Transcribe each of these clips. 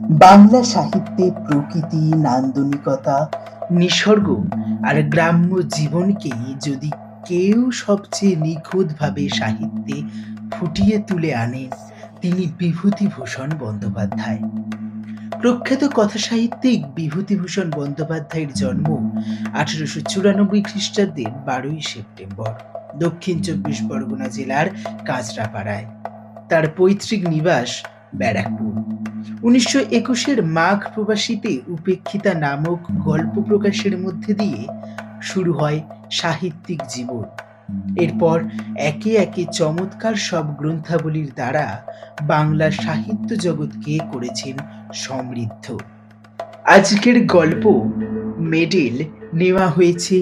বাংলা সাহিত্যে প্রকৃতি, নান্দনিকতা, নিসর্গ আর গ্রাম্য জীবনকেই যদি কেউ সবচেয়ে নিখুঁতভাবে সাহিত্যে ফুটিয়ে তুলে আনেন, তিনি বিভূতিভূষণ বন্দ্যোপাধ্যায়। প্রখ্যাত কথাসাহিত্যিক বিভূতিভূষণ বন্দ্যোপাধ্যায়ের জন্ম 1894 খ্রিস্টাব্দের 12ই সেপ্টেম্বর দক্ষিণ চব্বিশ পরগনা জেলার কাঁচরাপাড়ায়। তার পৈতৃক নিবাস ব্যারাকপুর। 1921-এর মাঘ প্রবাসীতে উপেক্ষিতা নামক গল্প প্রকাশের মধ্যে দিয়ে শুরু হয় সাহিত্যিক জীবন। এরপর একে একে চমৎকার সব গ্রন্থাবলীর দ্বারা বাংলা সাহিত্য জগৎকে করেছেন সমৃদ্ধ। আজকের গল্প মেডেল নেওয়া হয়েছে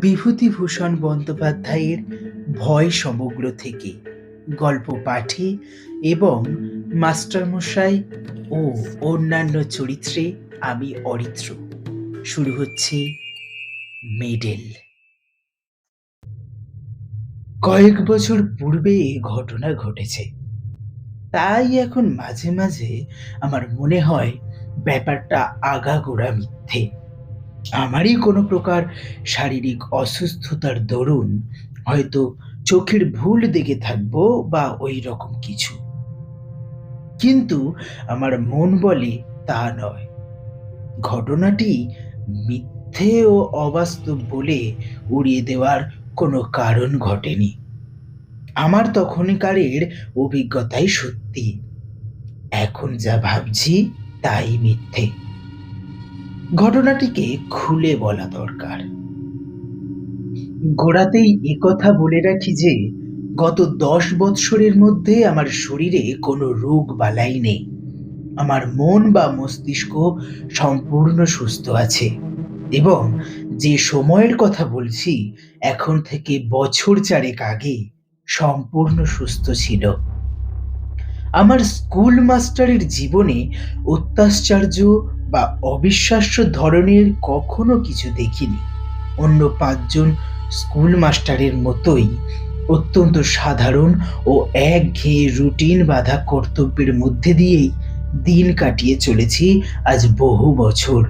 বিভূতিভূষণ বন্দ্যোপাধ্যায়ের ভয় সমগ্র থেকে। গল্প পাঠে এবং মাস্টারমশাই ও অন্যান্য চরিত্রে আমি অরিত্র। শুরু হচ্ছে মেডেল। কয়েক বছর পূর্বে এ ঘটনা ঘটেছে, তাই এখন মাঝে মাঝে আমার মনে হয় ব্যাপারটা আগাগোড়া মিথ্যে। আমারই কোনো প্রকার শারীরিক অসুস্থতার দরুন হয়তো চোখের ভুল দেখে থাকবো বা ওই রকম কিছু, কিন্তু আমার মন বলে তা নয়। ঘটনাটি মিথ্যে ও অবাস্তব বলে উড়িয়ে দেওয়ার কোনো কারণ ঘটেনি। আমার তখনকারের অভিজ্ঞতাই সত্যি, এখন যা ভাবছি তাই মিথ্যে। ঘটনাটিকে খুলে বলা দরকার। গোড়াতেই একথা বলে রাখি যে গত 10 বৎসরের মধ্যে আমার শরীরে কোনো রোগ বালাই নেই। আমার মন বা মস্তিষ্ক সম্পূর্ণ সুস্থ আছে এবং যে সময়ের কথা বলছি এখন থেকে বছর 4 আগে সম্পূর্ণ সুস্থ ছিল। আমার স্কুল মাস্টারের জীবনে অত্যাশ্চর্য বা অবিশ্বাস্য ধরনের কখনো কিছু দেখিনি। অন্য 5 জন স্কুল মাস্টারের মতোই অত্যন্ত সাধারণ ও একঘেয়ে রুটিন বাঁধা কর্তব্যের মধ্যে দিয়েই দিন কাটিয়ে চলেছি আজ বহু বছর।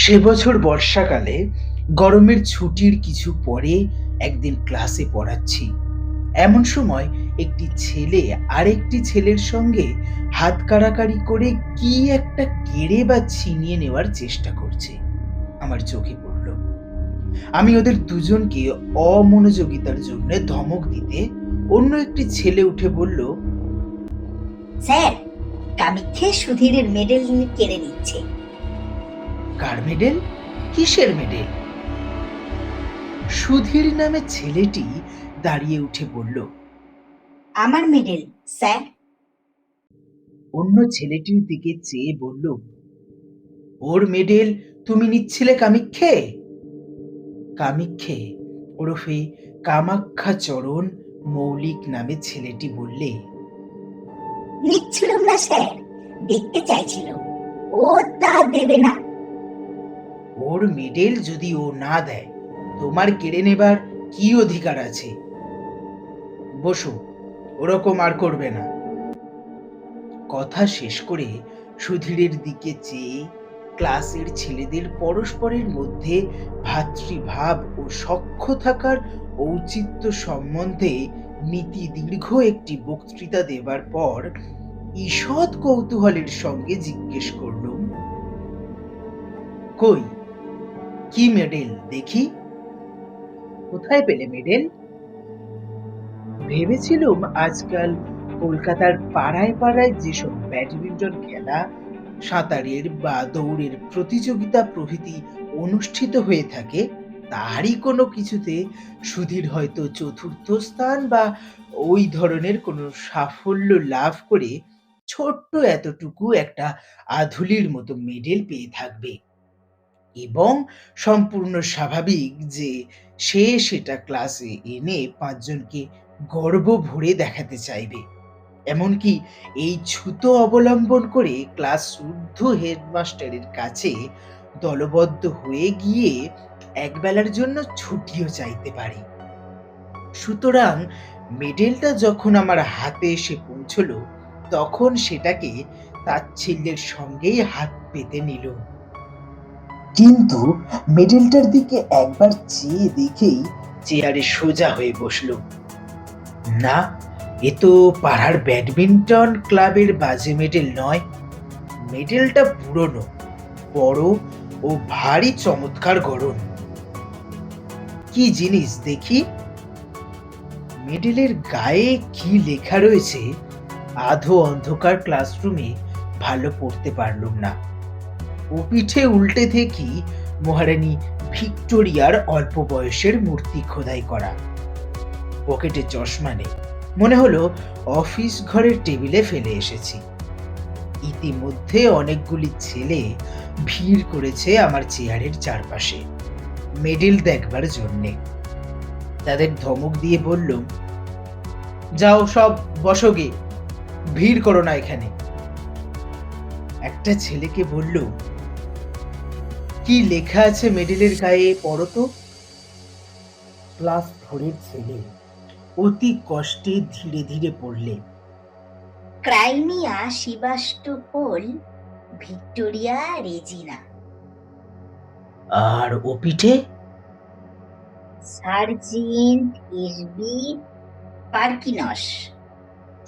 সে বছর বর্ষাকালে গরমের ছুটির কিছু পরে একদিন ক্লাসে পড়াচ্ছি। এমন সময় একটি ছেলে আরেকটি ছেলের সঙ্গে হাত কাড়াকাড়ি করে কি একটা কেড়ে বা ছিনিয়ে নেওয়ার চেষ্টা করছে। আমার চোখে পড়ল। আমি ওদের দুজনকে অমনোযোগিতার জন্য ধমক দিতে অন্য একটি ছেলে উঠে বলল, স্যার, কামিক্ষে সুধীরের মেডেল কেড়ে নিচ্ছে। কার মেডেল? কিসের মেডেল? সুধীর নামে ছেলেটি দাঁড়িয়ে উঠে বলল, আমার মেডেল স্যার। অন্য ছেলেটির দিকে চেয়ে বলল, ওর মেডেল তুমি নিচ্ছিলে কামিক্ষে? কামিক্ষে ওরফে কামাখ্যা চরণ মৌলিক নামে ছেলেটি বললে, নিচ্ছিলাম না স্যার, দেখতে চাইছিল। ও তা দেবে না। ওর মেডেল যদি ও না দেয় তোমার কেড়ে নেবার কি অধিকার আছে? বসো, ওরকম আর করবে না। কথা শেষ করে সুধীরের দিকে চেয়ে ক্লাসের ছেলেদের পরস্পরের মধ্যে ভ্রাতৃভাব ও সখ্য থাকার ঔচিত্য সম্বন্ধে নীতি দীর্ঘ একটি বক্তৃতা দেবার পর ঈষৎ কৌতূহলের সঙ্গে জিজ্ঞেস করলুম, কই, কি মেডেল দেখি? কোথায় পেলে মেডেল? ভেবেছিলুম আজকাল কলকাতার পাড়ায় পাড়ায় যেসব ব্যাডমিন্টন খেলা, সাঁতারের বা দৌড়ের প্রতিযোগিতা প্রভৃতি অনুষ্ঠিত হয়ে থাকে তারই কোনো কিছুতে সুধীর হয়তো 4র্থ স্থান বা ওই ধরনের কোনো সাফল্য লাভ করে ছোট্ট এতটুকু একটা আধুলির মতো মেডেল পেয়ে থাকবে এবং সম্পূর্ণ স্বাভাবিক যে সে সেটা ক্লাসে এনে 5 জনকে গর্ব ভরে দেখাতে চাইবে। এমনকি এই ছুতো অবলম্বন করে ক্লাস শুদ্ধ হেডমাস্টারের কাছে দলবদ্ধ হয়ে গিয়ে একবেলার জন্য ছুটিও চাইতে পারে। সুতরাং মেডেলটা যখন আমার হাতে এসে পৌঁছলো তখন সেটাকে তাচ্ছিল্যের সঙ্গেই হাত পেতে নিল। কিন্তু মেডেলটার দিকে একবার চেয়ে দেখেই চেয়ারে সোজা হয়ে বসল। না, এ তো পাড়ার ব্যাডমিন্টন ক্লাবের বাজে মেডেল নয়। মেডেলটা পুরনো, বড় ও ভারী চমৎকার গড়ন। কি জিনিস দেখি। মেডেলের গায়ে কি লেখা রয়েছে আধো অন্ধকার ক্লাসরুমে ভালো পড়তে পারলুম না। ও পিঠে উল্টে দেখি মহারানী ভিক্টোরিয়ার অল্প বয়সের মূর্তি খোদাই করা। পকেটে চশমা নেই, মনে হলো অফিস ঘরের টেবিলে ফেলে এসেছি। ইতিমধ্যে অনেকগুলি ছেলে ভিড় করেছে আমার চেয়ারের চারপাশে মেডেল দেখবার জন্যে। তাদের ধমক দিয়ে বললুম, যাও সব বসো গে, ভিড় করো না এখানে। একটা ছেলেকে বলল, কি লেখা আছে মেডেলের গায়ে পড়ো তো। ক্লাস 4-এর ছেলে অতি কষ্টে ধীরে ধীরে পড়লে, ক্রাইমিয়া সেভাস্টোপোল, ভিক্টোরিয়া রেজিনা। আর ও পিঠে সার্জেন্ট এসবি পার্কিনস,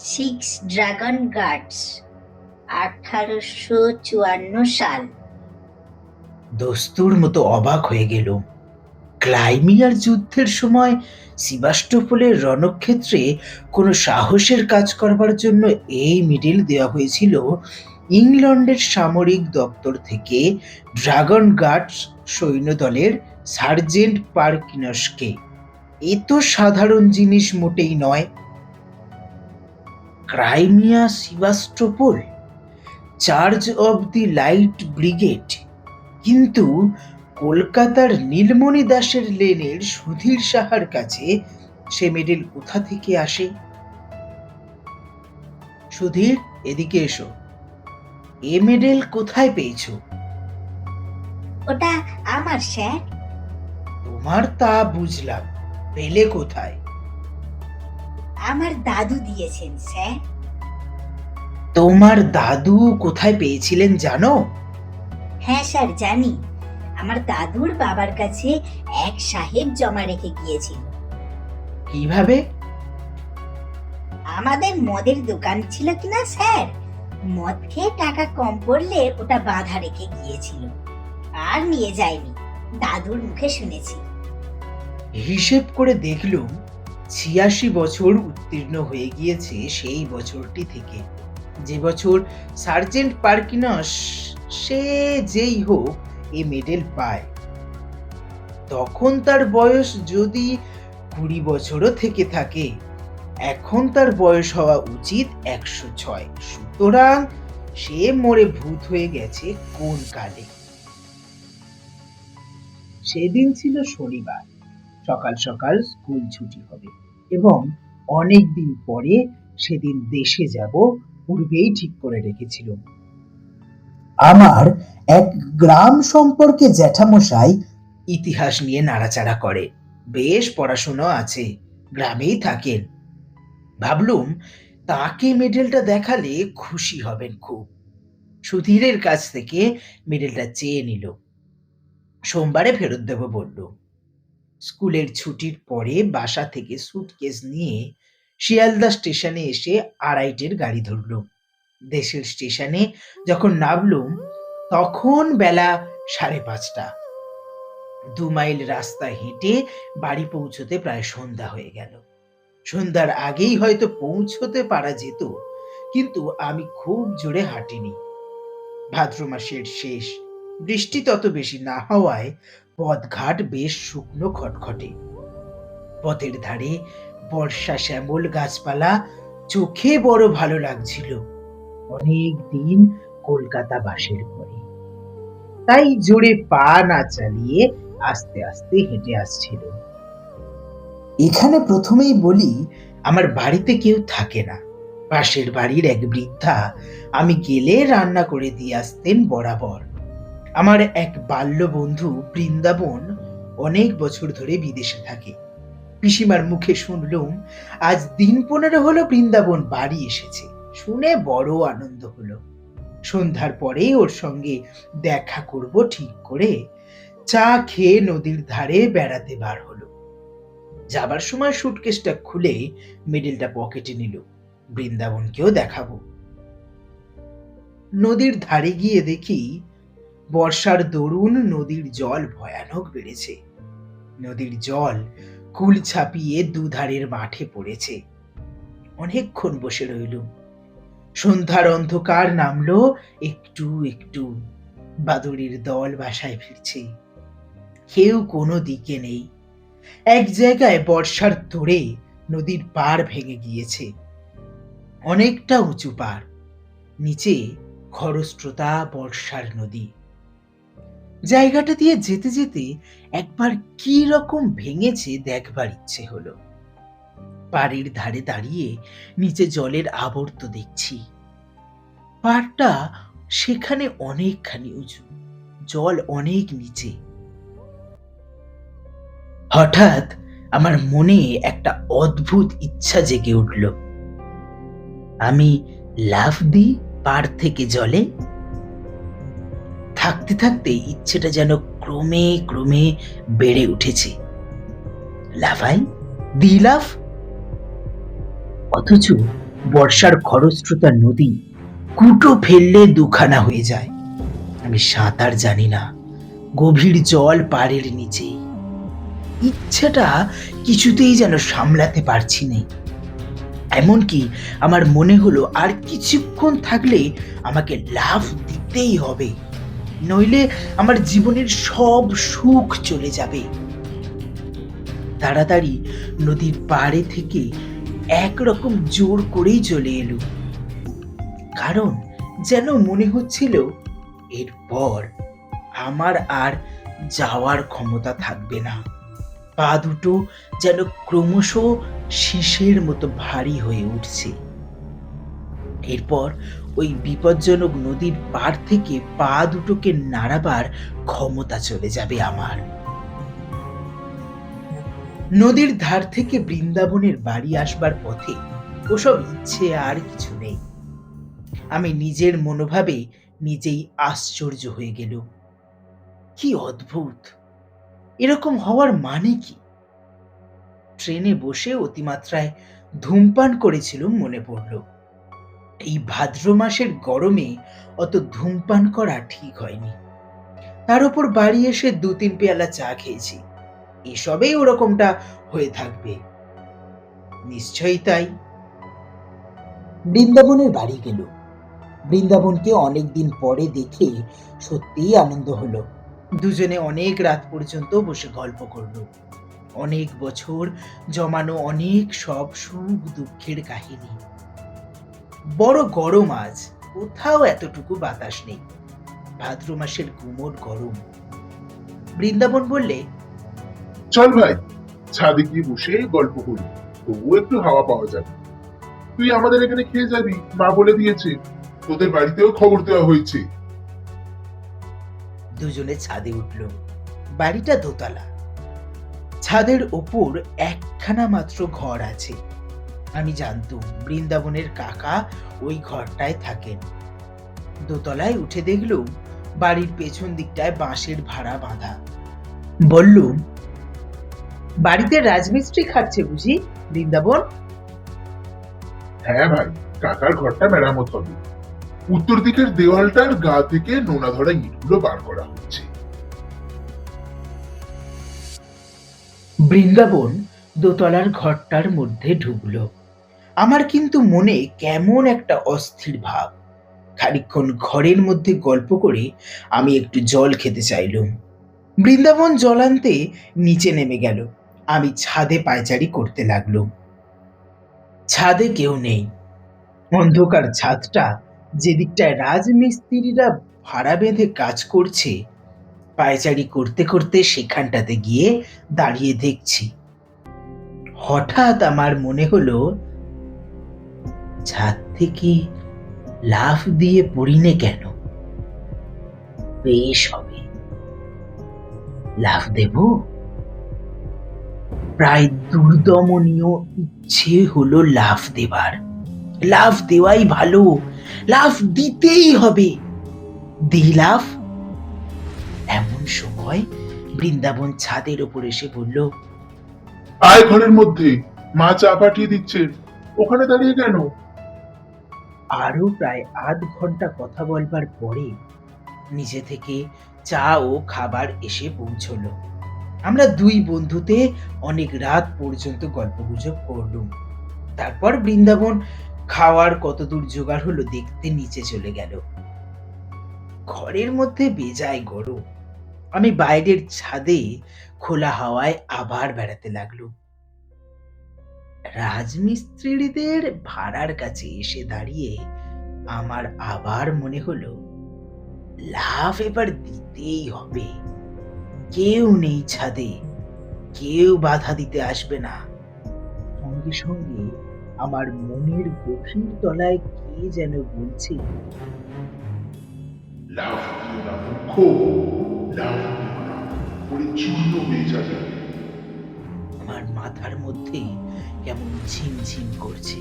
6 ড্রাগন গার্ডস, 1854 সাল। দস্তুর মতো অবাক হয়ে গেল। ক্রাইমিয়ার যুদ্ধের সময় সেভাস্টোপোলের রণক্ষেত্রে কোনো সাহসের কাজ করবার জন্য এই মেডেল দেওয়া হয়েছিল ইংল্যান্ডের সামরিক দপ্তর থেকে ড্রাগন গার্ডস সৈন্যদলের সার্জেন্ট পার্কিনসকে। এ তো সাধারণ জিনিস মোটেই নয়। Crimea Sevastopol, charge of the light brigade. কিন্তু কলকাতার নীলমণি দাসের লেনের সুধীর সাহার কাছে সে মেডেল কোথা থেকে আসে? সুধীর, এদিকে এসো। এ মেডেল কোথায় পেয়েছো? ওটা আমার স্যার। তোমার তা বুঝলাম, পেলে কোথায়? আমার দাদু দিয়েছেন স্যার। তোমার দাদু কোথায় পেয়েছিলেন জানো? হ্যাঁ স্যার জানি। আমার দাদুর বাবার কাছে এক সাহেব জমা রেখে গিয়েছিল। কিভাবে? আমাদের মদের দোকান ছিল কিনা স্যার, মদ খেয়ে টাকা কম পড়লে ওটা বাঁধা রেখে গিয়েছিল, আর নিয়ে যায়নি, দাদুর মুখে শুনেছি। হিসেব করে দেখলুম 86 বছর উত্তীর্ণ হয়ে গিয়েছে সেই বছরটি থেকে, যে বছর সার্জেন্ট পার্কিনস সে যেই হোক এ মেডেল পায়। তখন তার বয়স যদি 20 বছরও থেকে থাকে, এখন তার বয়স হওয়া উচিত 106। সুতরাং সে মরে ভূত হয়ে গেছে কোন কালে। সেদিন ছিল শনিবার। সকাল সকাল স্কুল ছুটি হবে এবং অনেক দিন পরে সেদিন দেশে যাব পূর্বেই ঠিক করে রেখেছিল। আমার এক গ্রাম সম্পর্কে জ্যাঠামশাই ইতিহাস নিয়ে নাড়াচাড়া করে, বেশ পড়াশোনা আছে, গ্রামেই থাকেন। ভাবলুম তাকে মেডেলটা দেখালে খুশি হবেন খুব। সুধীরের কাছ থেকে মেডেলটা চেয়ে নিল। সোমবারে ফেরত দেব বলল। স্কুলের ছুটির পরে বাসা থেকে সুটকেস নিয়ে শিয়ালদা স্টেশনে এসে 2:30-এর গাড়ি ধরলুম। দেশের স্টেশনে যখন নামলুম তখন বেলা 5:30। 2 মাইল রাস্তা হেঁটে বাড়ি পৌঁছতে প্রায় সন্ধ্যা হয়ে গেল। সন্ধ্যার আগেই হয়তো পৌঁছতে পারা যেত, কিন্তু আমি খুব জোরে হাঁটিনি। ভাদ্র মাসের শেষ, বৃষ্টি তত বেশি না হওয়ায় পথঘাট বেশ শুকনো খটখটে। পথের ধারে বর্ষা শ্যামল গাছপালা চোখে বড় ভালো লাগছিল। অনেক দিন কলকাতা বাসের পরে, তাই জোরে পা না চালিয়ে আস্তে আস্তে হেঁটে আসছিল। এখানে প্রথমেই বলি, আমার বাড়িতে কেউ থাকে না। পাশের বাড়ির এক বৃদ্ধা আমি গেলে রান্না করে দিয়ে আসতেন বরাবর। আমার এক বাল্য বন্ধু বৃন্দাবন অনেক বছর ধরে বিদেশে থাকে। পিসিমার মুখে শুনলুম আজ দিন 15 হলো বৃন্দাবন বাড়ি এসেছে, শুনে বড় আনন্দ হলো। সন্ধ্যার পরে ওর সঙ্গে দেখা করব ঠিক করে চা খেয়ে নদীর ধারে বেড়াতে বার হলো। যাবার সময় সুটকেসটা খুলে মিডলটা পকেটে নিল, বৃন্দাবনকেও দেখাবো। নদীর ধারে গিয়ে দেখি বর্ষার দরুন নদীর জল ভয়ানক বেড়েছে। নদীর জল কুল ছাপিয়ে দুধারের মাঠে পড়েছে। অনেকক্ষণ বসে রইলুম। সন্ধ্যার অন্ধকার নামলো একটু একটু। বাদুড়ির দল বাসায় ফিরছে। কেউ কোনো দিকে নেই। এক জায়গায় বর্ষার তোড়ে নদীর পাড় ভেঙে গিয়েছে, অনেকটা উঁচু পাড়। নিচে খরস্রোতা বর্ষার নদী। জায়গাটা দিয়ে যেতে যেতে একবার কি রকম ভেঙেছে দেখবার ইচ্ছে হলো। পাড়ের ধারে দাঁড়িয়ে নিচে জলের আবর্ত দেখছি। পাড়টা সেখানে অনেকখানি উঁচু, জল অনেক নিচে। হঠাৎ আমার মনে একটা অদ্ভুত ইচ্ছা জেগে উঠল। আমি লাফ দিই পাড় থেকে জলে। থাকতে থাকতে ইচ্ছেটা যেন ক্রমে ক্রমে বেড়ে উঠেছে। লাফাই, দি লাফ। অথচ বর্ষার খরস্রোতা নদী কুটো ফেললে দুখানা হয়ে যায়। আমি সাঁতার জানি না, গভীর জল পাড়ের নিচে। ইচ্ছেটা কিছুতেই যেন সামলাতে পারছি না। এমনকি আমার মনে হলো আর কিছুক্ষণ থাকলে আমাকে লাফ দিতেই হবে, নইলে আমার জীবনের সব সুখ চলে যাবে। তাড়াতাড়ি নদীর পাড়ে থেকে একরকম জোর করেই চলে এলো, কারণ যেন মনে হচ্ছিল এরপর আমার আর যাওয়ার ক্ষমতা থাকবে না। পা দুটো যেন ক্রমশ শীষের মতো ভারী হয়ে উঠছে। এরপর ওই বিপজ্জনক নদীর পাড় থেকে পা দুটোকে নাড়াবার ক্ষমতা চলে যাবে আমার। নদীর ধার থেকে বৃন্দাবনের বাড়ি আসবার পথে ওসব ইচ্ছে আর কিছু নেই। আমি নিজের মনোভাবে নিজেই আশ্চর্য হয়ে গেল। কি অদ্ভুত! এরকম হওয়ার মানে কি? ট্রেনে বসে অতিমাত্রায় ধূমপান করেছিলুম মনে পড়ল। এই ভাদ্র মাসের গরমে অত ধূমপান করা ঠিক হয়নি। তার উপর বাড়ি এসে 2-3 পেয়ালা চা খেয়েছি। এসবেই ওরকমটা হয়ে থাকবে, নিশ্চয়ই তাই। বৃন্দাবনের বাড়ি গেল। বৃন্দাবনকে অনেকদিন পরে দেখে সত্যিই আনন্দ হলো। দুজনে অনেক রাত পর্যন্ত বসে গল্প করলো। অনেক বছর জমানো অনেক সব সুখ দুঃখের কাহিনী। বড় গরম আজ, কোথাও এতটুকু বাতাস নেই। ভাদ্র মাসের গুমোট গরম। বৃন্দাবন বললে, চল ভাই, ছাদে গিয়ে বসে গল্প করি, তবুও একটু হাওয়া পাওয়া যাবে। তুই আমাদের এখানে খেয়ে যাবি, মা বলে দিয়েছে। তোদের বাড়িতেও খবর দেওয়া হয়েছে। দুজনে ছাদে উঠল। বাড়িটা দোতলা। ছাদের ওপর একখানা মাত্র ঘর আছে। আমি জানতুম বৃন্দাবনের কাকা ওই ঘরটায় থাকেন। দোতলায় উঠে দেখলুম বাড়ির পেছন দিকটায় বাঁশের ভাড়া বাঁধা। বললুম, বাড়িতে রাজমিস্ত্রি খাটছে বুঝি বৃন্দাবন? হ্যাঁ ভাই, কাকার ঘরটা মেরামত হবে। উত্তর দিকের দেওয়ালটার গা থেকে নোনা ধরা ইটগুলো বার করা হচ্ছে। বৃন্দাবন দোতলার ঘরটার মধ্যে ঢুকল। আমার কিন্তু মনে কেমন একটা অস্থির ভাব। খানিকক্ষণ ঘরের মধ্যে গল্প করে আমি একটু জল খেতে চাইলুম। বৃন্দাবন জল আনতে নিচে নেমে গেল। আমি ছাদে পায়চারি করতে লাগলুম। ছাদে কেউ নেই। অন্ধকার ছাদটা যেদিকটায় রাজমিস্ত্রিরা ভাড়া বেঁধে কাজ করছে, পায়চারি করতে করতে সেখানটাতে গিয়ে দাঁড়িয়ে দেখছি। হঠাৎ আমার মনে হলো, ছাদ থেকে লাফ দিয়ে পড়িনে কেন? বেশ হবে, লাফ দেব। প্রায় দুর্দমনীয় ইচ্ছে হলো লাফ দেবার। লাফ দেওয়াই ভালো, লাফ দিতেই হবে। দিই লাফ। এমন সময় বৃন্দাবন ছাদের ওপর এসে বলল, আয় ঘরের মধ্যে, মা চা পাঠিয়ে দিচ্ছেন। ওখানে দাঁড়িয়ে কেন? আরো প্রায় আধ ঘন্টা কথা বলবার পরে নিজে থেকে চা ও খাবার এসে পৌঁছলো। আমরা দুই বন্ধুতে অনেক রাত পর্যন্ত গল্পগুজব করলুম। তারপর বৃন্দাবন খাওয়ার কতদূর জোগাড় হলো দেখতে নিচে চলে গেল। ঘরের মধ্যে বেজায় গরম। আমি বাইরের ছাদে খোলা হাওয়ায় আবার বেড়াতে লাগলুম। রাজমিস্ত্রিদের ভাড়ার কাছে এসে দাঁড়িয়ে আমার আবার মনে হলো লাফ এবার দিতেই হবে। কেউ নেই ছাদে, কেউ বাধা দিতে আসবে না। সঙ্গে সঙ্গে আমার মনের গভীর তলায় কে যেন বলছে, লাফ দিও না মূর্খ, লাফ দিও না, পরে চূর্ণ হয়ে যাবে। আমার মাথার মধ্যে কেমন ঝিমঝিম করছে।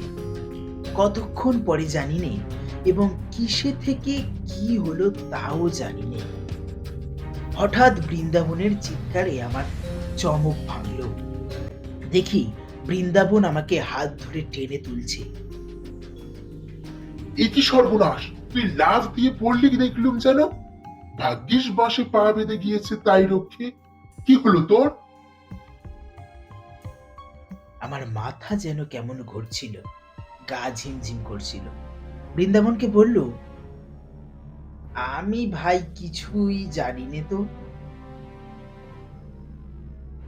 কতক্ষণ পরে জানি নে, এবং কিসে থেকে কি হলো তাও জানি নে। হঠাৎ বৃন্দাবনের চিৎকারে আমার চমক ভাঙল। দেখি বৃন্দাবন আমাকে হাত ধরে টেনে তুলছে। এ কি সর্বনাশ! তুই লাফ দিয়ে পড়লি দেখলুম যেন। ভাগ্যিস বাঁশে পা বেঁধে গিয়েছে তাই রক্ষে। কি হলো তোর? আমার মাথা যেন কেমন ঘুরছিল, গা ঝিমঝিম করছিল। বৃন্দাবনকে বলল, আমি ভাই কিছুই জানি নে তো।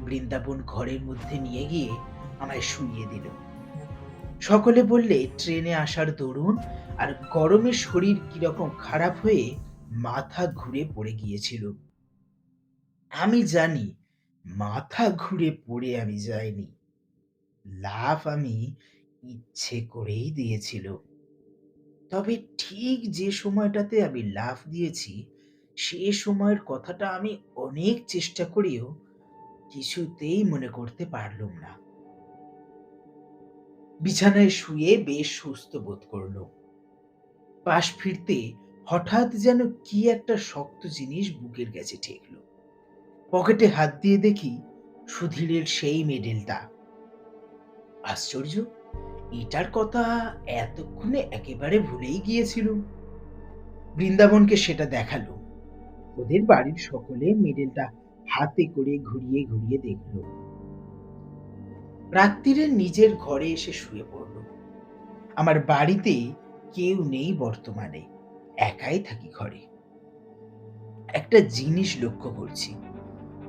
বৃন্দাবন ঘরের মধ্যে নিয়ে গিয়ে আমায় শুইয়ে দিল। সকলে বললে ট্রেনে আসার দরুন আর গরমে শরীর কিরকম খারাপ হয়ে মাথা ঘুরে পড়ে গিয়েছিল। আমি জানি মাথা ঘুরে পড়ে আমি যাইনি, লাফ আমি ইচ্ছে করেই দিয়েছিল। তবে ঠিক যে সময়টাতে আমি লাফ দিয়েছি সে সময়ের কথাটা আমি অনেক চেষ্টা করেও কিছুতেই মনে করতে পারলুম না। বিছানায় শুয়ে বেশ সুস্থ বোধ করল। পাশ ফিরতে হঠাৎ যেন কি একটা শক্ত জিনিস বুকের কাছে ঠেকল। পকেটে হাত দিয়ে দেখি সুধীরের সেই মেডেলটা। আশ্চর্য, এটার কথা এতক্ষণে একেবারে ভুলেই গিয়েছিলুম। বৃন্দাবনকে সেটা দেখালো। ওদের বাড়ির সকলে মেডেলটা হাতে করে ঘুরিয়ে ঘুরিয়ে দেখল। রাত্রিরে নিজের ঘরে এসে শুয়ে পড়ল। আমার বাড়িতে কেউ নেই বর্তমানে, একাই থাকি ঘরে। একটা জিনিস লক্ষ্য করছি,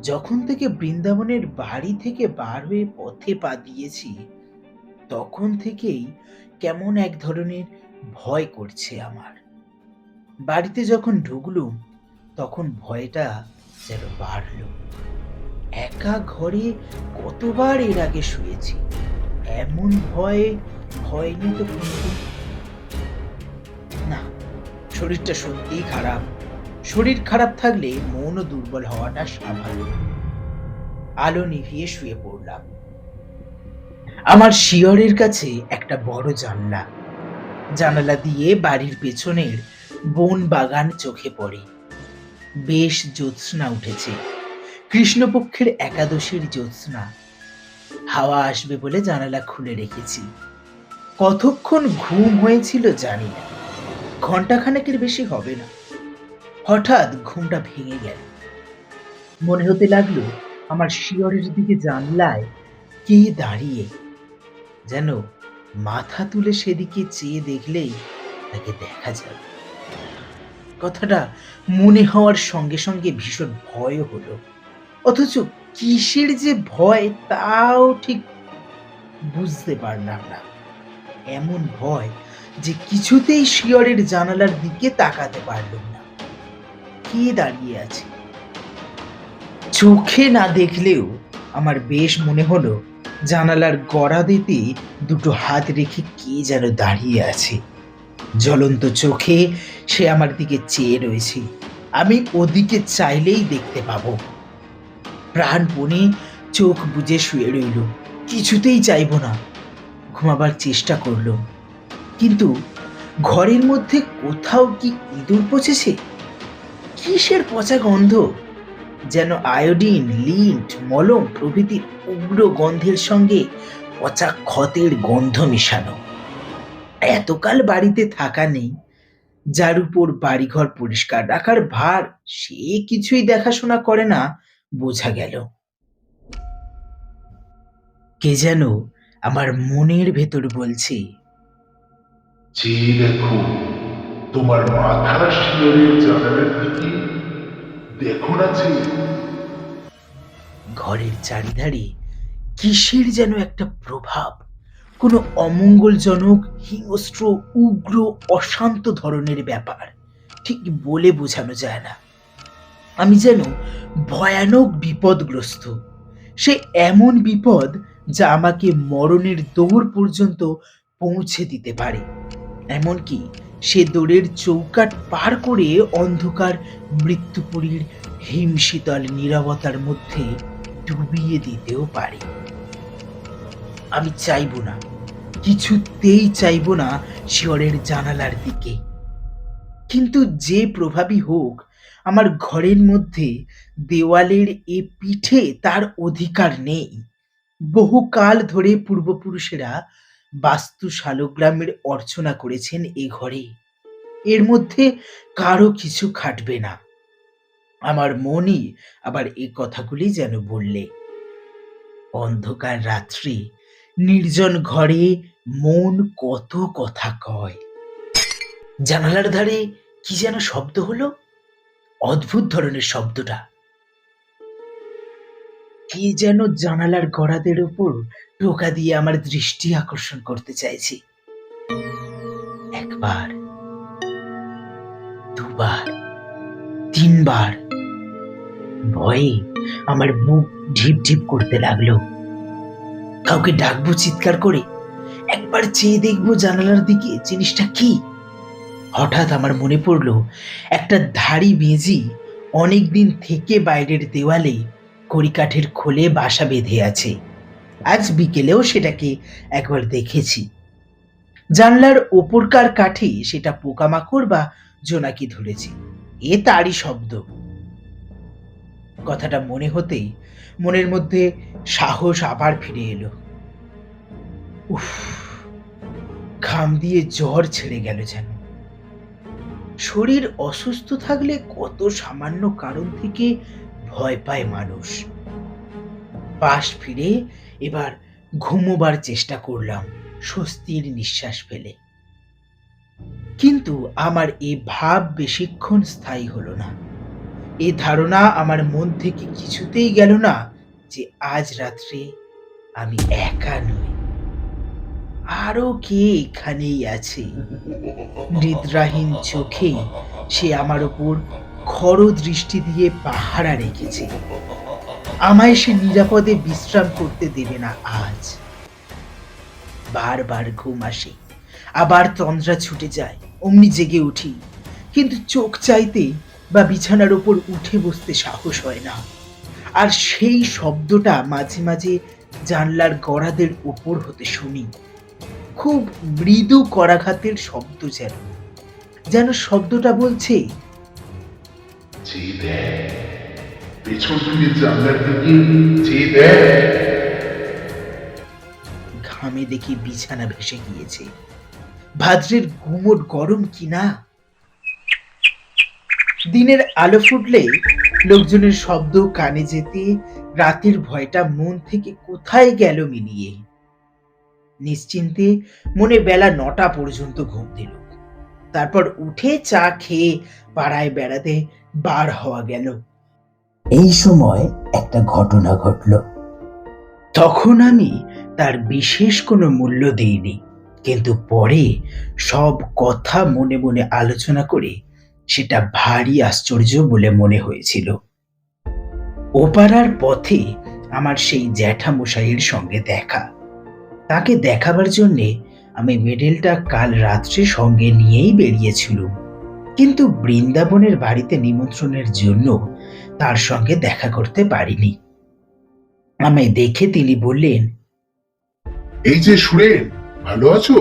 যখন থেকে বৃন্দাবনের বাড়ি থেকে বার হয়ে পথে পা দিয়েছি তখন থেকেই কেমন এক ধরনের ভয় করছে আমার। বাড়িতে যখন ঢুকলুম তখন ভয়টা যেন বাড়ল। একা ঘরে কতবার এর আগে শুয়েছি, এমন ভয় হয়নি তো কোনোদিন। না, শরীরটা সত্যিই খারাপ। শরীর খারাপ থাকলে মনও দুর্বল হওয়াটা স্বাভাবিক। আলো নিভিয়ে শুয়ে পড়লাম। আমার শিয়রের কাছে একটা বড় জানলা। জানালা দিয়ে বাড়ির পেছনের বন বাগান চোখে পড়ে। বেশ জ্যোৎস্না উঠেছে, কৃষ্ণপক্ষের একাদশীর জ্যোৎস্না। হাওয়া আসবে বলে জানালা খুলে রেখেছি। কতক্ষণ ঘুম হয়েছিল জানি না, ঘন্টাখানেকের বেশি হবে না। হঠাৎ ঘুমটা ভেঙে গেল। মনে হতে লাগলো আমার শিয়রের দিকে জানলায় কে দাঁড়িয়ে, যেন মাথা তুলে সেদিকে চেয়ে দেখলেই তাকে দেখা যাবে। কথাটা মনে হওয়ার সঙ্গে সঙ্গে ভীষণ ভয়ও হলো, অথচ কিসের যে ভয় তাও ঠিক বুঝতে পারলাম না। এমন ভয় যে কিছুতেই শিয়রের জানালার দিকে তাকাতে পারলাম না। কে দাঁড়িয়ে আছে চোখে না দেখলেও আমার বেশ মনে হলো জানালার গড়াদিতে দুটো হাত রেখে কে যেন দাঁড়িয়ে আছে। জ্বলন্ত চোখে সে আমার দিকে চেয়ে রয়েছে। আমি ওদিকে চাইলেই দেখতে পাবো। প্রাণপণে চোখ বুজে শুয়ে রইল, কিছুতেই চাইব না। ঘুমাবার চেষ্টা করলাম, কিন্তু ঘরের মধ্যে কোথাও কি ইঁদুর পচেছে? কিসের পচা গন্ধ? যেন আয়োডিন, লিন্ট, মলম প্রভৃতির উগ্র গন্ধের সঙ্গে পচা ক্ষতের গন্ধ মিশানো। এতকাল বাড়িতে থাকা নেই, যার উপর বাড়িঘর পরিষ্কার রাখার ভার সে কিছুই দেখাশোনা করে না বোঝা গেল। কে যেন আমার মনের ভেতর বলছে, চেয়ে দেখো তোমার মাথার শিয়রের জানালার দিকে, দেখো না চেয়ে। ঘরের চারিধারে কিসের যেন একটা প্রভাব, কোনো অমঙ্গলজনক, হিংস্র, উগ্র, অশান্ত ধরনের ব্যাপার, ঠিক বলে বোঝানো যায় না। আমি যেন ভয়ানক বিপদগ্রস্ত। সে এমন বিপদ যা আমাকে মরণের দৌড় পর্যন্ত পৌঁছে দিতে পারে। এমনকি সে দৌড়ের চৌকাঠ পার করে অন্ধকার মৃত্যুপুরীর হিমশীতল নীরবতার মধ্যে ডুবিয়ে দিতেও পারে। আমি চাইব না, কিছুতেই চাইব না শিয়রের জানালার দিকে। কিন্তু যে প্রভাবই হোক, আমার ঘরের মধ্যে দেওয়ালের এ পিঠে তার অধিকার নেই। বহুকাল ধরে পূর্বপুরুষেরা বাস্তু শালগ্রামের অর্চনা করেছেন এ ঘরে। এর মধ্যে কারো কিছু খাটবে না। আমার মনই আবার এই কথাগুলি যেন বললে। অন্ধকার রাত্রি, নির্জন ঘরে মন কত কথা কয়। জানালার ধারে কি যেন শব্দ হলো, অদ্ভুত ধরনের শব্দটা। কে যেন জানালার গড়াদের উপর টোকা দিয়ে আমার দৃষ্টি আকর্ষণ করতে চাইছে। একবার, দুবার, তিনবার। ভয়ে আমার বুক ঢিপ ঢিপ করতে লাগলো। কাউকে ডাকবো চিৎকার করে, একবার চেয়ে দেখবো জানালার দিকে জিনিসটা কি। হঠাৎ আমার মনে পড়লো একটা ধাড়ি বেজি অনেকদিন থেকে বাইরের দেওয়ালে কড়িকাঠের খোলে বাসা বেঁধে আছে। আজ বিকেলেও সেটাকে একবার দেখেছি। জানলার ওপরকার কাঠে সেটা পোকামাকড় বা জোনাকি ধরেছে, এ তারই শব্দ। কথাটা মনে হতেই মনের মধ্যে সাহস আবার ফিরে এলো। উফ, ঘাম দিয়ে জ্বর ছেড়ে গেল যেন। শরীর অসুস্থ থাকলে কত সামান্য কারণ থেকে ভয় পায় মানুষ। পাশ ফিরে এবার ঘুমোবার চেষ্টা করলাম স্বস্তির নিঃশ্বাস ফেলে। কিন্তু আমার এ ভাব বেশিক্ষণ স্থায়ী হলো না। এ ধারণা আমার মন থেকে কিছুতেই গেল না যে আজ রাত্রে আমি একা নই, আরো কে এখানেই আছে। নিদ্রাহীন চোখে সে আমার ওপর খর দৃষ্টি দিয়ে পাহারা রেখেছে। আমায় সে নিরাপদে বিশ্রাম করতে দেবে না আজ। বারবার ঘুম আসে, আবার তন্দ্রা ছুটে যায়, অমনি জেগে উঠি। কিন্তু চোখ চাইতে বা বিছানার ওপর উঠে বসতে সাহস হয় না। আর সেই শব্দটা মাঝে মাঝে জানলার গড়াদের উপর হতে শুনি। খুব মৃদু করাঘাতের শব্দ, যেন যেন শব্দটা বলছে, চেয়ে দেখ, পেছন ফিরে জানলার দিকে চেয়ে দেখ। ঘামে দেখি বিছানা ভেসে গিয়েছে। ভাদ্রের গুমোট গরম কিনা। দিনের আলো ফুটলে লোকজনের শব্দ কানে যেতে রাতের ভয়টা মন থেকে কোথায় গেল মিলিয়ে। নিশ্চিন্তে মনে বেলা 9টা পর্যন্ত ঘুম দিল। তারপর উঠে চা খেয়ে পাড়ায় বেড়াতে বার হওয়া গেল। এই সময় একটা ঘটনা ঘটল। তখন আমি তার বিশেষ কোনো মূল্য দিইনি, কিন্তু পরে সব কথা মনে মনে আলোচনা করে সেটা ভারী আশ্চর্য বলে মনে হয়েছিল। ওপাড়ার পথে আমার সেই জ্যাঠামশাইয়ের সঙ্গে দেখা। তাকে দেখাবার জন্যে আমি মেডেলটা কাল রাত্রে সঙ্গে নিয়েই বেরিয়েছিলুম, কিন্তু বৃন্দাবনের বাড়িতে নিমন্ত্রণের জন্য তার সঙ্গে দেখা করতে পারিনি। আমায় দেখে তিনি বললেন, এই যে সুরেন, ভালো আছো?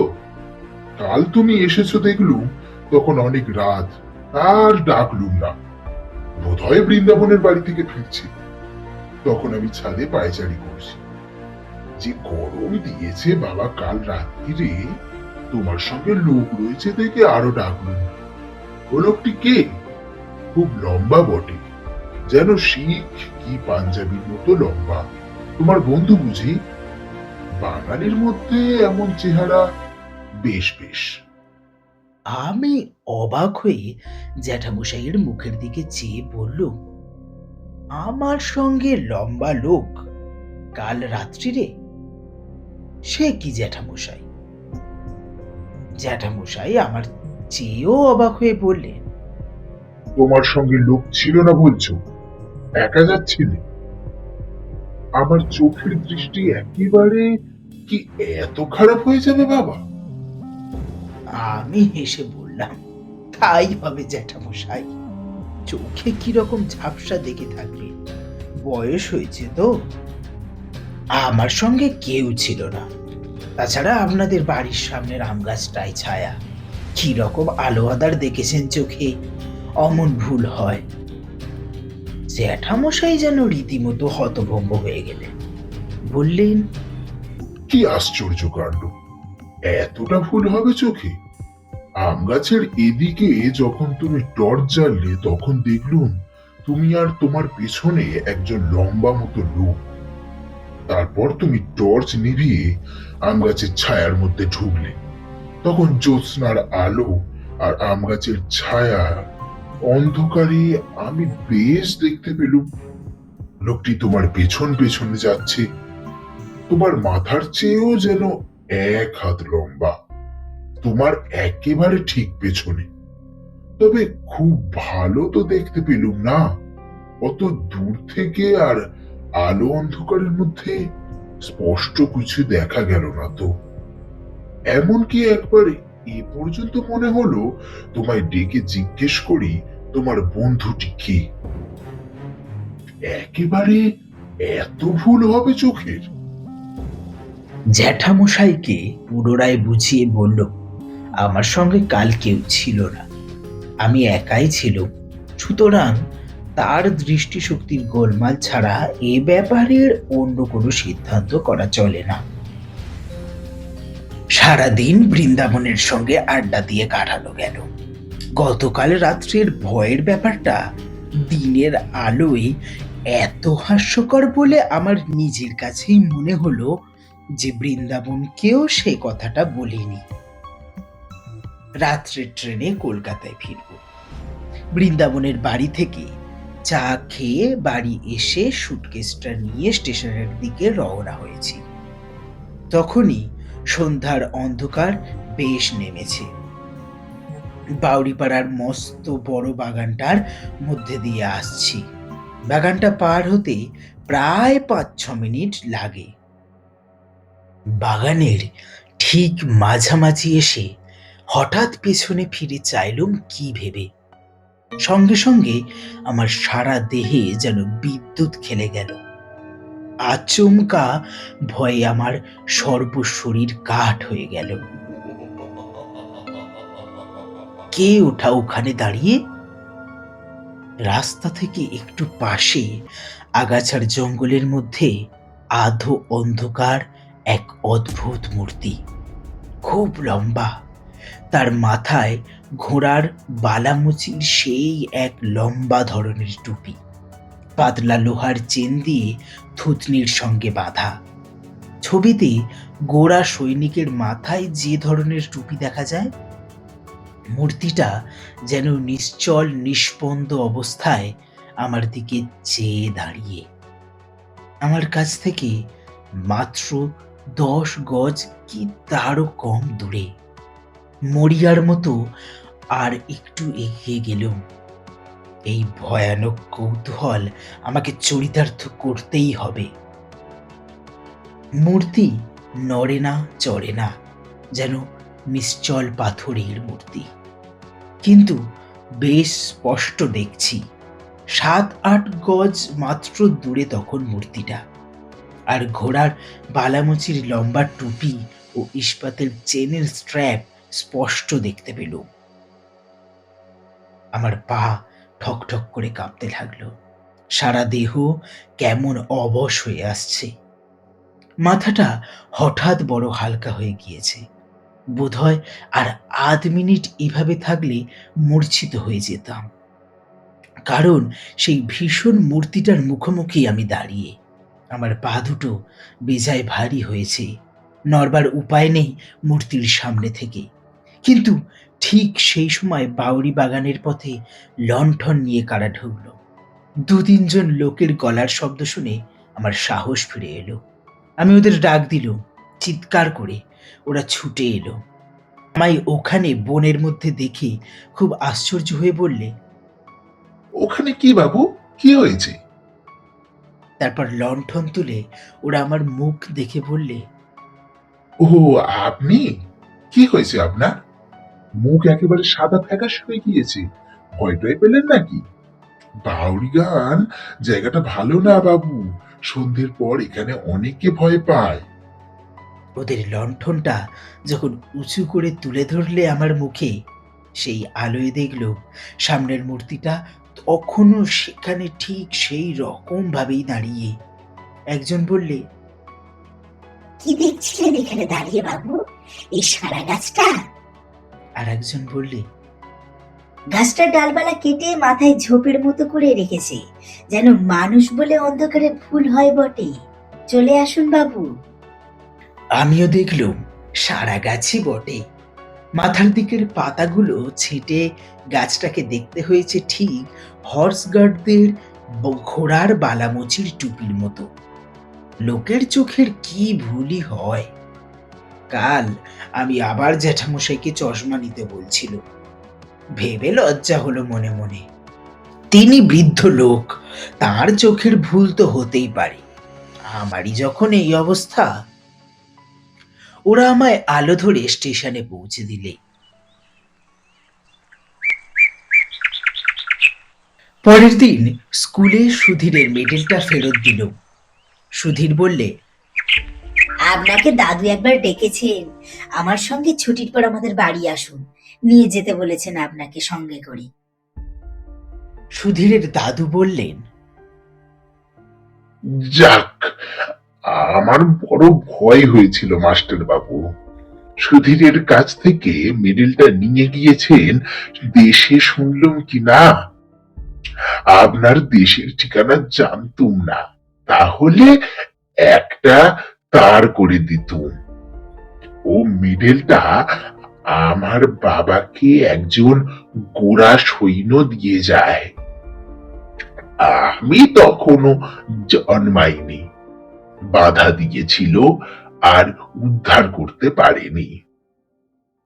কাল তুমি এসেছো দেখলুম, তখন অনেক রাত, আর ডাকলুম না। বোধহয় বৃন্দাবনের বাড়ি থেকে ফিরছি। তখন আমি ছাদে পায়চারি করছি। যে গরম দিয়েছে বাবা কাল রাত্রিরে, তোমার সঙ্গে লোক রয়েছে দেখে আরো ডাকলুম। ও লোকটি কে? খুব লম্বা বটে, যেন শিখ কি পাঞ্জাবির মতো লম্বা। তোমার বন্ধু বুঝি? বাঙালির মধ্যে এমন চেহারা, বেশ বেশ। আমি অবাক হয়ে জ্যাঠামশাইয়ের মুখের দিকে চেয়ে বললুম, আমার সঙ্গে লম্বা লোক কাল রাত্রিরে? সে কি জ্যাঠামশাই? জ্যাঠামশাই আমার চেয়েও অবাক হয়ে বললেন, তোমার সঙ্গে লোক ছিল না বলছো? একা যাচ্ছিলে? আমার চোখের দৃষ্টি একেবারে কি এত খারাপ হয়ে যাবে বাবা? আমি হেসে বললাম, তাই হবে জ্যাঠামশাই। চোখে কিরকম ঝাপসা দেখে থাকবে, বয়স হয়েছে তো। আমার সঙ্গে কেউ ছিল না, তাছাড়া আপনাদের বাড়ির সামনের আম গাছটাই ছায়া। কিরকম আলো আঁধার দেখেছেন চোখে, অমন ভুল হয়। জ্যাঠামশাই যেন রীতিমতো হতভম্ব হয়ে গেলেন, বললেন, কি আশ্চর্য কাণ্ড! এতটা ভুল হবে চোখে? আম গাছের এদিকে যখন তুমি টর্চ জ্বাললে, তখন দেখলুম তুমি আর তোমার পেছনে একজন লম্বা মতো লোক। তারপর তুমি টর্চ নিভিয়ে আম গাছের ছায়ার মধ্যে ঢুকলে। তখন জ্যোৎস্নার আলো আর আম গাছের ছায়া অন্ধকারে আমি বেশ দেখতে পেলুম। লোকটি তোমার পেছন পেছনে যাচ্ছে, তোমার মাথার চেয়েও যেন 1 হাত লম্বা, তোমার একেবারে ঠিক পেছনে। তবে খুব ভালো তো দেখতে পেলুম না, অত দূর থেকে আর আলো অন্ধকারের মধ্যে স্পষ্ট কিছু দেখা গেল না তো। এমনকি একবার এ পর্যন্ত মনে হলো তোমায় ডেকে জিজ্ঞেস করি তোমার বন্ধুটি কে। একেবারে এত ভুল হবে চোখের? জ্যাঠামশাইকে পুনরায় বুঝিয়ে বলল, আমার সঙ্গে কাল কেউ ছিল না, আমি একাই ছিল। সুতরাং তার দৃষ্টিশক্তির গোলমাল ছাড়া এ ব্যাপারের অন্য কোনো সিদ্ধান্ত করা চলে না। সারাদিন বৃন্দাবনের সঙ্গে আড্ডা দিয়ে কাটানো গেল। গতকাল রাত্রের ভয়ের ব্যাপারটা দিনের আলোয় এত হাস্যকর বলে আমার নিজের কাছেই মনে হলো যে বৃন্দাবনকেও সে কথাটা বলিনি। রাত্রের ট্রেনে কলকাতায় ফিরব। বৃন্দাবনের বাড়ি থেকে চা খেয়ে বাড়ি এসে সুটকেসটা নিয়ে স্টেশনের দিকে রওনা হয়েছি। তখনই সন্ধ্যার অন্ধকার বেশ নেমেছে। বাউরিপাড়ার মস্ত বড় বাগানটার মধ্যে দিয়ে আসছি। বাগানটা পার হতে প্রায় 5-6 মিনিট লাগে। বাগানের ঠিক মাঝামাঝি এসে হঠাৎ পেছনে ফিরে চাইলুম কি ভেবে। সঙ্গে সঙ্গে আমার সারা দেহে যেন বিদ্যুৎ খেলে গেল। আচমকা ভয়ে আমার সর্বশরীর কাঠ হয়ে গেল। কে ওঠা ওখানে দাঁড়িয়ে? রাস্তা থেকে একটু পাশে আগাছার জঙ্গলের মধ্যে আধো অন্ধকার এক অদ্ভুত মূর্তি, খুব লম্বা। তার মাথায় ঘোড়ার বালামুচির সেই এক লম্বা ধরনের টুপি, পাতলা লোহার চেন দিয়ে থুতনির সঙ্গে বাঁধা। ছবিতে গোরা সৈনিকের মাথায় যে ধরনের টুপি দেখা যায়, মূর্তিটা যেন নিশ্চল নিষ্পন্দ অবস্থায় আমার দিকে চেয়ে দাঁড়িয়ে। আমার কাছ থেকে মাত্র 10 গজ কি তারও কম দূরে। মরিয়ার মতো আর একটু এগিয়ে গেলুম। এই ভয়ানক কৌতূহল আমাকে চরিতার্থ করতেই হবে। মূর্তি নড়ে না, চড়ে না, যেন নিশ্চল পাথরের মূর্তি। কিন্তু বেশ স্পষ্ট দেখছি, 7-8 গজ মাত্র দূরে তখন মূর্তিটা। আর ঘোড়ার বালামুচির লম্বা টুপি ও ইস্পাতের চেনের স্ট্র্যাপ স্পষ্ট দেখতে পেলুম। আমার পা ঠকঠক করে কাঁপতে লাগলো, সারা দেহ কেমন অবশ হয়ে আসছে, মাথাটা হঠাৎ বড় হালকা হয়ে গিয়েছে। বোধহয় আর আধ মিনিট এভাবে থাকলে মূর্ছিত হয়ে যেতাম, কারণ সেই ভীষণ মূর্তিটার মুখোমুখি আমি দাঁড়িয়ে। আমার পা দুটো বেজায় ভারী হয়েছে, নড়বার উপায় নেই মূর্তির সামনে থেকে। কিন্তু ঠিক সেই সময় বাউরি বাগানের পথে লণ্ঠন নিয়ে কারা ঢুকলো। দু তিনজন লোকের গলার শব্দ শুনে আমার সাহস ফিরে এলো। আমি ওদের ডাক দিলুম, চিৎকার করে ওরা ছুটে এলো। আমায় ওখানে বনের মধ্যে দেখে খুব আশ্চর্য হয়ে বললে, ওখানে কি বাবু, কি হয়েছে? তারপর লণ্ঠন তুলে ওরা আমার মুখ দেখে বললে, ও, আপনি? কি হয়েছে আপনার? মুখ একেবারে সাদা ফ্যাকাশ হয়ে গিয়েছে। ভয় টয় পেলেন নাকি? বাউরি গান জায়গাটা ভালো না বাবু। সন্ধ্যের পর এখানে অনেকে ভয় পায়। ওদের লণ্ঠনটা যখন উঁচু করে তুলে ধরলে আমার মুখে, সেই আলোয় দেখল সামনের মূর্তিটা তখনও সেখানে ঠিক সেই রকম ভাবেই দাঁড়িয়ে। একজন বললে, কি দেখছিলেন এখানে দাঁড়িয়ে বাবু, এই সারা গাছটা? আর একজন বললে, গাছটার ডালপালা কেটে মাথায় ঝোপের মতো করে রেখেছে, যেন মানুষ বলে অন্ধকারে ভুল হয় বটে। চলে আসুন বাবু। আমিও দেখলুম সারা গাছই বটে। মাথার দিকের পাতাগুলো ছিটে গাছটাকে দেখতে হয়েছে ঠিক হর্স গার্ডদের ঘোড়ার বালামুচির টুপির মতো। লোকের চোখের কি ভুলই হয়। কাল আমি আবার জ্যাঠামশাইকে চশমা নিতে বলছিল, ভেবে লজ্জা হলো মনে মনে। তিনি বৃদ্ধ লোক, তার চোখের ভুল তো হতেই পারে, আমারই যখন এই অবস্থা। ওরা আমায় আলো ধরে স্টেশনে পৌঁছে দিলে। পরের দিন স্কুলে সুধীরের মেডেলটা ফেরত দিল। সুধীর বললে, আপনাকে দাদু একবার ডেকেছেন, আমার সঙ্গে ছুটির পর আমাদের বাড়ি আসুন, নিয়ে যেতে বলেছেন আপনাকে সঙ্গে করে। সুধীরের দাদু বললেন, যাক, আমার বড় ভয় হয়েছিল মাস্টার বাবু। সুধীরের কাছ থেকে মেডেলটা নিয়ে গিয়েছেন দেশে, শুনলাম কি না। আপনার দেশের ঠিকানা জানতুম না, তাহলে একটা তার করে দিতুম। ও মেডেলটা আমার বাবাকে একজন গোড়া সৈন্য দিয়ে যায়। আমি তখনও জন্মাইনি, বাধা দিয়েছিল আর উদ্ধার করতে পারেনি।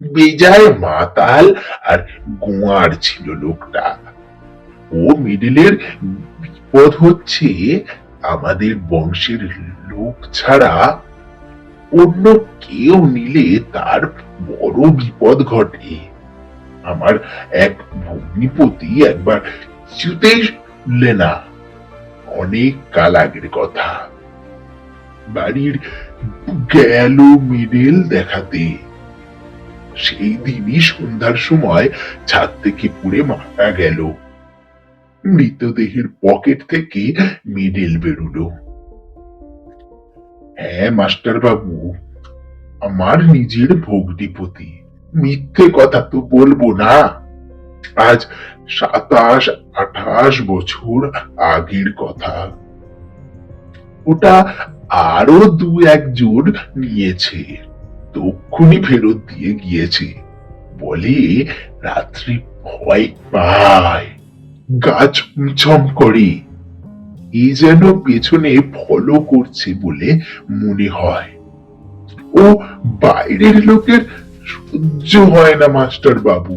বেজায় মাতাল আর গোয়ার ছিল লোকটা। ও মেডেলের বিপদ হচ্ছে আমাদের বংশের লোক ছাড়া অন্য কেউ নিলে তার বড় বিপদ ঘটে। আমার এক ভগ্নিপতি একবার কিছুতেই শুনলে না, অনেক কাল আগের কথা। বাড়ির গেল মেডেল দেখাতে, সেই দিনই সন্ধ্যার সময় ছাদ থেকে পড়ে মারা গেল। মৃতদেহের পকেট থেকে মেডেল বেরুলো। হ্যাঁ মাস্টার বাবু, আমার নিজের ভগ্নিপতি, মিথ্যে কথা তো বলবো না। আজ 27-28 বছর আগের কথা। ওটা আরো দু একজন নিয়েছে, তক্ষুনি ফেরত দিয়ে গিয়েছে। বলে রাত্রি ভয় পায়, গা ছমছম করে, এ যেন পেছনে ফলো করছে বলে মনে হয়। ও বাইরের লোকের সহ্য হয় না মাস্টার বাবু,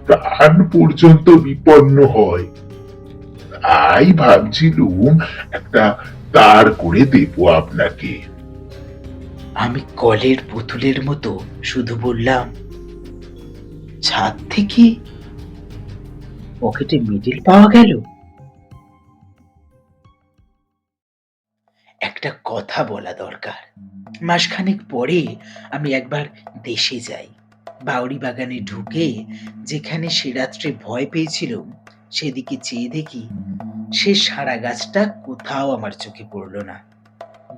প্রাণ পর্যন্ত বিপন্ন হয়। তাই ভাবছিলুম একটা তার করে দেব আপনাকে। আমি কলের পুতুলের মতো শুধু বললাম, ছাদ থেকে পকেটে মেডেল পাওয়া গেল। একটা কথা বলা দরকার। মাসখানেক পরে আমি একবার দেশে যাই, বাউরি বাগানে ঢুকে যেখানে সে রাত্রে ভয় পেয়েছিল সেদিকে চেয়ে দেখি সে সারা গাছটা কোথাও আমার চোখে পড়ল না।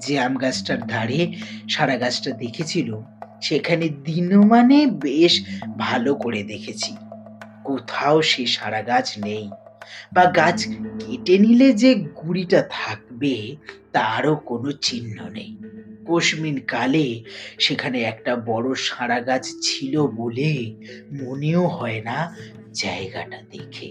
যে আম গাছটার ধারে সারা গাছটা দেখেছিল সেখানে দিনমানে বেশ ভালো করে দেখেছি, কোথাও সে সারা গাছ নেই, বা গাছ কেটে নিলে যে গুড়িটা থাকবে তারও কোনো চিহ্ন নেই। কোশমিন কালে সেখানে একটা বড় সারা গাছ ছিল বলে মনেও হয় না জায়গাটা দেখে।